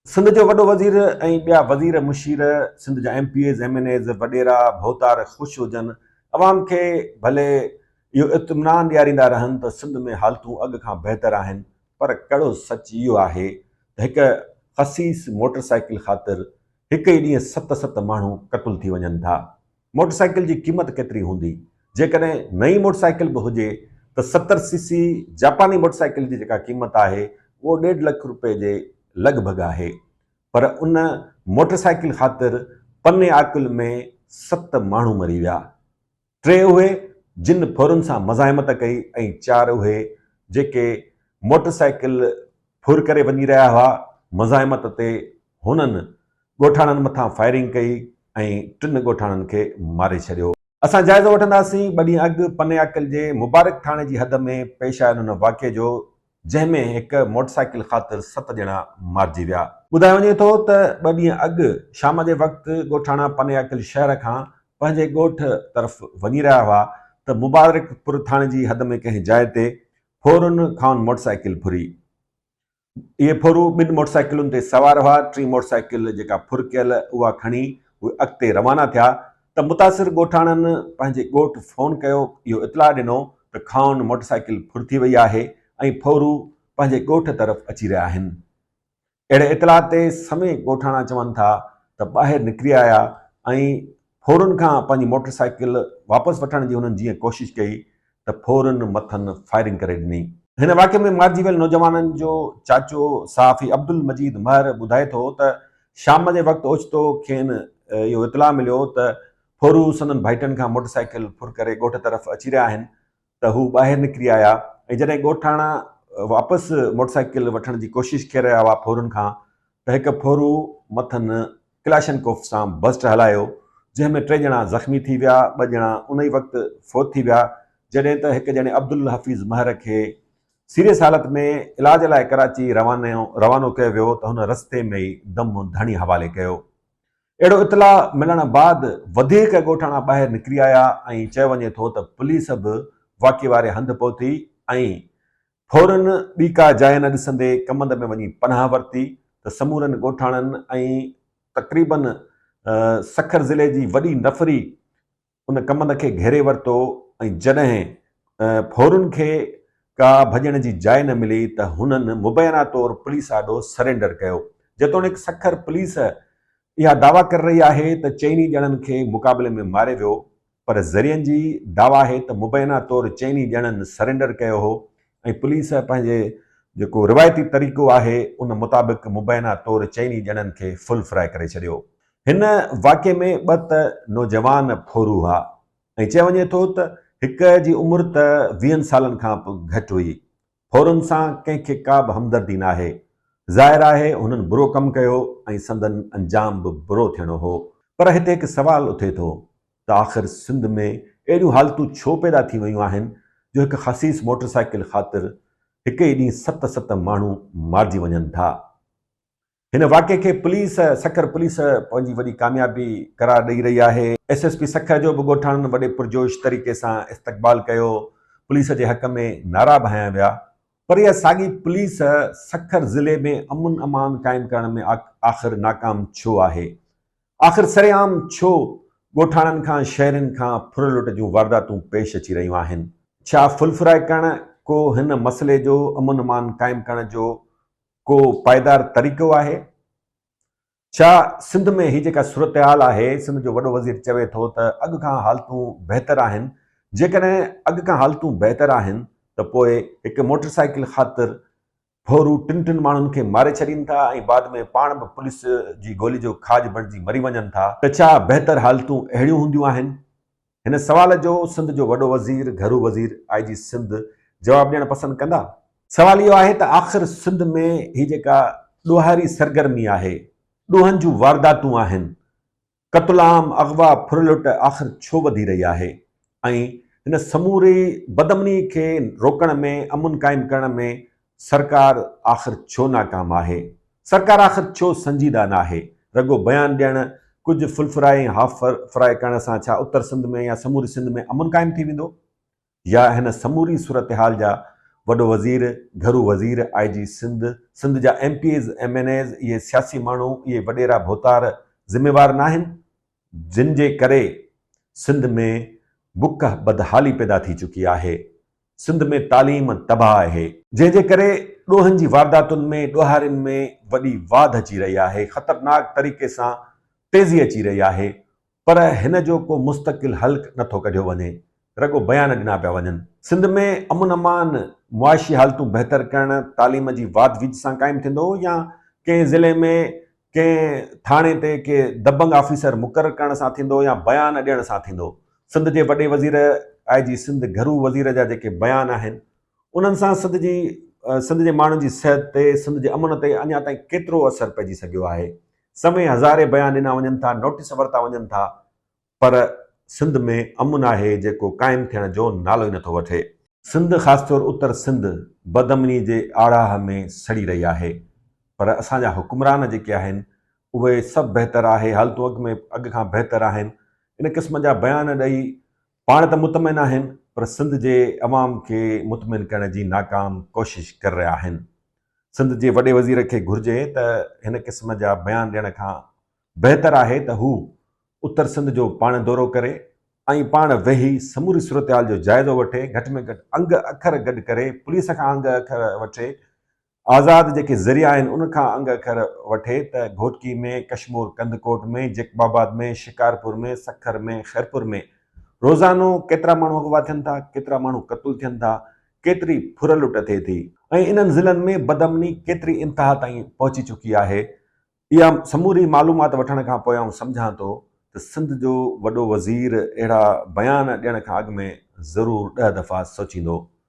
सिंध जो वॾो वज़ीर ऐं ॿिया वज़ीर मुशीर सिंध जा MPAs MNAs वॾेरा भोतार ख़ुशि हुजनि, अवाम खे भले इहो इत्मिनान ॾियारींदा रहनि त सिंध में हालतूं अॻु खां बहितर आहिनि। पर कड़ो सच इहो आहे त हिकु ख़सीस मोटरसाइकिल ख़ातिर हिकु ई ॾींहुं 7 माण्हू क़तल थी वञनि था। मोटरसाइकिल जी क़ीमत केतिरी हूंदी? जेकॾहिं नई मोटरसाइकिल बि हुजे त 70cc जापानी मोटरसाइकिल जी जेका क़ीमत आहे उहो 1.5 लख रुपए जे लॻभॻि आहे। पर उन मोटरसाइकिल ख़ातिर पने आकुल में 7 माण्हू मरी विया। 3 उहे जिन फौरन सां मज़ाहिमत कई ऐं 4 उहे जेके मोटरसाइकिल फुर करे वञी रहिया हुआ। मज़ाहिमत ते हुननि ॻोठाणनि मथां फायरिंग कई ऐं 3 ॻोठाणनि खे मारे छॾियो। असां जाइज़ो वठंदासीं ॿ ॾींहं अॻु पने आकुल जे मुबारक थाणे जी हद में पेश आयल उन वाक़े जो, जंहिंमें हिकु मोटरसाइकिल ख़ातिर 7 ॼणा मारिजी विया। ॿुधायो वञे थो त 2 ॾींहं अॻु शाम जे वक़्तु ॻोठाणा पने आकुल शहर खां पंहिंजे ॻोठ तरफ़ वञी रहिया हुआ त मुबारकपुर थाणे जी हद में कंहिं जाइ ते फोरुन खां मोटरसाइकिल फुरी। इहे फोरू 2 मोटरसाइकिलुनि ते सवार हुआ। 3 मोटरसाइकिल जेका फुर कयल उहा खणी उहे अॻिते रवाना थिया त मुतासिर ॻोठाणनि पंहिंजे ॻोठ फ़ोन कयो, इहो इतलाह ॾिनो त खाउन मोटरसाइकिल फुर थी वई आहे ऐं फोरू पंहिंजे ॻोठ तरफ़ अची रहिया आहिनि। अहिड़े इतलाह ते समय ॻोठाणा चवनि था त ॿाहिरि निकिरी आया ऐं फोरुनि खां पंहिंजी मोटरसाइकिल वापसि वठण जी हुननि जीअं कोशिशि कई त फोरुनि मथनि फायरिंग करे ॾिनी। हिन वाक़े में मारिजी वियल नौजवाननि जो चाचो सहाफ़ी अब्दुल मजीद महर ॿुधाए थो त शाम जे वक़्तु ओचितो खेनि इहो इतलाह मिलियो त फोरू संदनि भाइटनि खां मोटरसाइकिल फुर करे ॻोठ तरफ़ अची रहिया आहिनि त हू ॿाहिरि निकिरी आया ऐं जॾहिं ॻोठाणा वापसि मोटरसाइकिल वठण जी कोशिशि करे रहिया हुआ फोरुनि खां त हिकु फोरू मथनि क्लाशनकोफ सां बस्ट हलायो, जंहिंमें 3 ॼणा ज़ख़्मी थी विया, 2 ॼणा उन ई वक़्तु फोत थी विया, जॾहिं त हिकु ॼणे अब्दुल हफ़ीज़ महर खे सीरियस हालत में इलाज लाइ कराची रवानो कयो वियो त हुन रस्ते में ई दम धणी हवाले कयो। अहिड़ो इतलाह मिलण बैदि वधीक ॻोठाणा ॿाहिरि निकिरी आया ऐं चयो वञे थो त पुलिस बि वाक़े वारे हंधि पहुती ऐं फौरन ॿी का जाइ न ॾिसंदे कमंद में वञी पनाह वरिती त समूरनि ॻोठाणनि ऐं तक़रीबन सखर ज़िले जी वॾी नफ़री उन कमंद खे घेरे वरितो ऐं जॾहिं फौरुनि खे का भॼण जी जाइ न मिली त हुननि मुबैना तौरु पुलिस आॾो सरेंडर कयो। जेतोणीकि सखर पुलिस इहा दावा करे रही आहे त 4 ॼणनि खे मुक़ाबले में मारे वियो, पर ज़रियनि जी दावा आहे त मुबैना तौरु 4 ॼणनि सरेंडर कयो हो ऐं पुलिस पंहिंजे जेको रिवायती तरीक़ो आहे उन मुताबिक़ मुबैना तौरु 4 ॼणनि खे फुल फ्राए करे छॾियो। हिन वाक़े में 2 त नौजवान फोरू हुआ ऐं चयो वञे थो त हिकु जी उमिरि त 20 सालनि खां घटि हुई। फोरुनि सां कंहिंखे का बि हमदर्दी न आहे। ज़ाहिर आहे हुननि बुरो कमु कयो ऐं संदन अंजाम बि बुरो थियणो हो। पर हिते हिकु सवाल उथे थो त आख़िर सिंध में अहिड़ियूं हालतूं छो पैदा थी वयूं आहिनि जो हिकु ख़सीस मोटरसाइकिल ख़ातिर हिकु ई ॾींहुं 7 माण्हू मारिजी वञनि था। हिन वाक़े खे पुलिस सखर पुलिस पंहिंजी वॾी कामयाबी करार ॾेई रही आहे। SSP सखर जो बि ॻोठाणनि वॾे पुरजोश तरीक़े सां इस्तक़बाल कयो, पुलिस जे हक़ में नारा बि हंया विया। पर इहा साॻी पुलिस सखर ज़िले में अमुन अमान क़ाइमु करण में आख़िर नाकाम छो आहे? आख़िर सरेआम छो ॻोठाणनि खां शहरनि खां फुर लुट जूं वारदातूं पेश अची रहियूं आहिनि? छा फुलफ्राए करण को हिन मसइले जो अमुन अमान क़ाइमु करण जो को पाइदार तरीक़ो आहे? छा सिंध में ही जेका सूरत हाल आहे, सिंध जो वॾो वज़ीर चवे थो त अॻु खां हालतूं बहितर आहिनि। जेकॾहिं अॻु खां हालतूं बहितर आहिनि त पोइ हिकु मोटरसाइकिल ख़ातिर फोरू 3 माण्हुनि खे मारे छॾीनि था ऐं बाद में पाण बि पुलिस जी गोली जो खाज बणिजी मरी वञनि था, त छा बहितर हालतूं अहिड़ियूं हूंदियूं आहिनि? हिन सवाल जो सिंध जो वॾो वज़ीर घरू वज़ीर IG सिंध जवाबु ॾियणु पसंदि कंदा। सवाल इहो आहे त आख़िर सिंध में ही जेका ॾोहारी सरगर्मी आहे, ॾोहनि जूं वारदातूं आहिनि, क़त्ल-आम अग़वा फुरलुट आख़िर छो वधी रही आहे ऐं हिन समूरी बदमनी खे रोकण में, अमुन क़ाइमु करण में सरकार आख़िर छो नाकाम आहे? सरकार आख़िर छो संजीदा न आहे? रगो बयानु ॾियणु कुझु फुलफ्राए ऐं हाफ फ्राए करण सां छा उत्तर सिंध में या समूरी सिंध में अमुन क़ाइमु थी वेंदो? या हिन समूरी सूरत हाल जा वॾो वज़ीर, घरू वज़ीर, IG सिंध, सिंध जा MPs MNAs, इहे सियासी माण्हू, इहे वॾेरा भोतार ज़िम्मेवार न आहिनि, जिन जे करे सिंध में बुख बदहाली पैदा थी चुकी आहे। सिंध में तालीम तबाह आहे, जंहिंजे करे ॾोहनि जी वारदातुनि में, ॾोहारियुनि में वॾी वाध अची रही आहे, ख़तरनाक तरीक़े सां तेज़ी अची रही आहे, पर हिन जो को मुस्तक़िल हल नथो कढियो वञे, रगो बयान ॾिना पिया वञनि। सिंध में अमन अमान मुआशी हालतूं बहितर करणु तालीम जी वाध विज सां क़ाइमु थींदो, या कंहिं ज़िले में कंहिं थाणे ते के दबंग ऑफिसर मुक़ररु करण सां थींदो, या बयान ॾियण सां थींदो। सिंध जे वॾे वज़ीर IG सिंध, घरू वज़ीर जा जेके बयान आहिनि, उन्हनि सां सिंध जे माण्हुनि जी सिहत ते, सिंध जे अमन ते अञा ताईं केतिरो असरु पइजी सघियो आहे। समय हज़ारे बयान ॾिना वञनि था, नोटिस वरिता वञनि था, पर सिंध में अमन आहे जेको क़ाइमु थियण जो नालो ई नथो वठे। सिंध, ख़ासि तौरु उत्तर सिंध, बदअमनी जे आड़ाह में सड़ी रही आहे, पर असांजा हुकुमरान जेके आहिनि उहे सभु बहितर आहे, हालतूं अॻु खां बहितर आहिनि। इन क़िस्म जा बयान ॾेई पाण त मुतमिन आहिनि, पर सिंध जे अवाम खे मुतमिन करण जी नाकाम कोशिश करे रहिया आहिनि। सिंध जे वॾे वज़ीर खे घुरिजे त हिन क़िस्म जा बयान ॾियण खां बहितर आहे त हू उत्तर सिंध जो पाण दौरो करे ऐं पाण वेही समूरी सूरतहाल जो जाइज़ो वठे, घटि में घटि अंग अखर गॾु करे, पुलिस खां अंग अखर वठे, आज़ाद जेके ज़रिया आहिनि उन खां अंग अखर वठे त घोटकी में, कशमूर कंदकोट में, जेकबाबाद में, शिकारपुर में, सखर में, खैरपुर में रोज़ानो केतिरा माण्हू अगवा थियनि था, केतिरा माण्हू क़तूल थियनि था, केतिरी फुर लुट थिए थी, ऐं इन्हनि ज़िलनि में बदअमनी केतिरी इंतिहा ताईं पहुची चुकी आहे। इहा समूरी मालूमात वठण खां पोइ आउं सम्झां थो त सिंध जो वॾो वज़ीर अहिड़ा बयान ॾियण खां अॻु में ज़रूरु 10 दफ़ा सोचींदो।